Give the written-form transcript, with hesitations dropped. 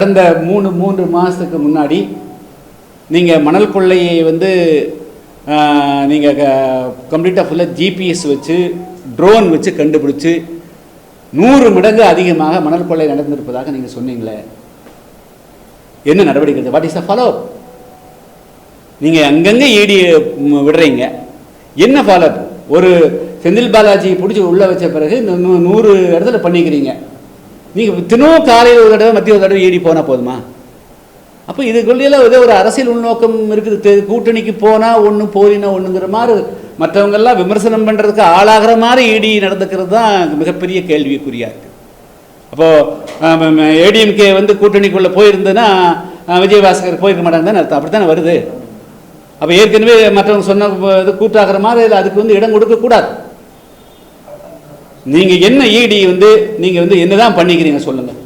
கடந்த 3 மாதத்துக்கு முன்னாடி நீங்கள் மணல் கொள்ளையை வந்து நீங்கள் கம்ப்ளீட்டாக ஃபுல்லாக ஜிபிஎஸ் வச்சு ட்ரோன் வச்சு கண்டுபிடிச்சி 100 மடங்கு அதிகமாக மணல் கொள்ளை நடந்திருப்பதாக நீங்கள் சொன்னீங்களே, என்ன நடவடிக்கை? What is the follow? நீங்கள் அங்கங்கே ஈடி விடுறீங்க, என்ன ஃபாலோ? ஒரு செந்தில் பாலாஜி பிடிச்சி உள்ளே வச்ச பிறகு 100 இடத்துல பண்ணிக்கிறீங்க. நீங்கள் தினம் காலையில் ஒரு தடவை மத்திய ஒரு தடவை ஈடி போனால் போதுமா? அப்போ இதுக்குள்ளேயெல்லாம் ஏதோ ஒரு அரசியல் உள்நோக்கம் இருக்குது. கூட்டணிக்கு போனால் ஒன்று போலினா ஒன்றுங்கிற மாதிரி மற்றவங்கெல்லாம் விமர்சனம் பண்ணுறதுக்கு ஆளாகிற மாதிரி ஈடி நடந்துக்கிறது தான் மிகப்பெரிய கேள்விக்குறியாக இருக்குது. அப்போது ஏடிஎம்கே வந்து கூட்டணிக்குள்ளே போயிருந்ததுன்னா விஜயபாஸ்கர் போயிருக்க மாட்டாங்க தானே அர்த்தம். அப்படி தானே வருது. அப்போ ஏற்கனவே மற்றவங்க சொன்ன இது கூட்டாகிற மாதிரி அதுக்கு வந்து இடம் கொடுக்கக்கூடாது. நீங்கள் என்ன ஈடி வந்து நீங்கள் வந்து என்ன தான் பண்ணிக்கிறீங்க சொல்லுங்கள்.